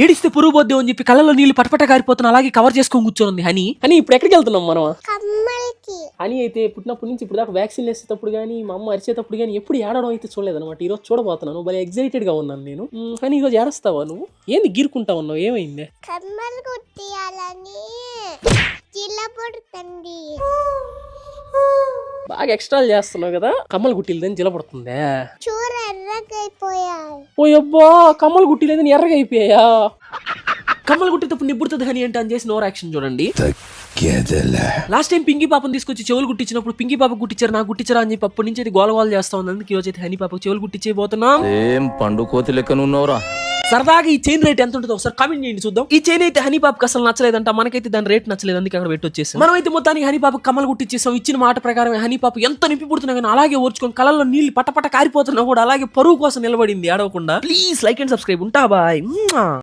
ఏడిస్తే పురుగు పోద్దాం అని చెప్పి కళ్ళలో నీళ్లు పటపట కారిపోతున్నా అలాగే కవర్ చేసుకొని కూర్చొని హనీ ఇప్పుడు ఎక్కడికి వెళ్తున్నాం మనం? హనీ అయితే పుట్టినప్పటి నుంచి ఇప్పుడు దాకా వ్యాక్సిన్ వేసేటప్పుడు కానీ మా అమ్మ అరిచేటప్పుడు కానీ ఎప్పుడు ఏడడం అయితే చూడలేదన్నమాట. ఈ రోజు చూడబోతున్నాను, భలే ఎక్సైటెడ్ గా ఉన్నాను నేను. కానీ ఈరోజు ఏడుస్తావా నువ్వు? ఏంది గీరుకుంటా ఉన్నావు? ఏమైంది? బాగా ఎక్స్ట్రా చేస్తున్నావు కదా, కమ్మలు గుట్టిలేదని జిలపడుతుందే. ఓయబ్బా, కమ్మలు గుట్టిలేదని ఎర్రగా అయిపోయా. కమ్మలు గుట్టేటప్పుడు నిబ్బుడుతుంది హనీ అంటే అని చేసి నోర్ యాక్షన్ చూడండి. లాస్ట్ టైం పింకీ పాపను తీసుకొచ్చి చెవులు గుట్టించినప్పుడు పింకీ పాప గుట్టించారు, నాకు గుట్టించారా అని చెప్పి అప్పటి నుంచి అది గోలగోలు చేస్తా ఉంది. అందుకే ఈ రోజు అయితే హనీ పాపకు చెవులు గుట్టించేయబోతున్నాం. పండు కోతి లెక్కనున్నావురా. సరదాగా ఈ చైన్ రేట్ ఎంత ఉంటుందో ఒకసారి కామెంట్ చేయండి చూద్దాం. ఈ చైన్ అయితే హనీ పాపకి అసలు నచ్చలేదంట, మనకైతే దాని రేట్ నచ్చలేదు, అందుకే అక్కడ పెట్టి వచ్చేసాం. మనం అయితే మొత్తానికి హనీ పాపకు కమ్మలు గుట్టించేసాం. ఇచ్చిన మాట ప్రకారం హనీ పాప ఎంత నింపి పుడుతున్నా కానీ అలాగే ఓర్చుకొని కళ్ళల్లో నీళ్లు పటపట కారిపోతున్నా కూడా అలాగే పరువు కోసం నిలబడింది ఏడవకుండా. Please like and subscribe. ఉంటా బాయ్.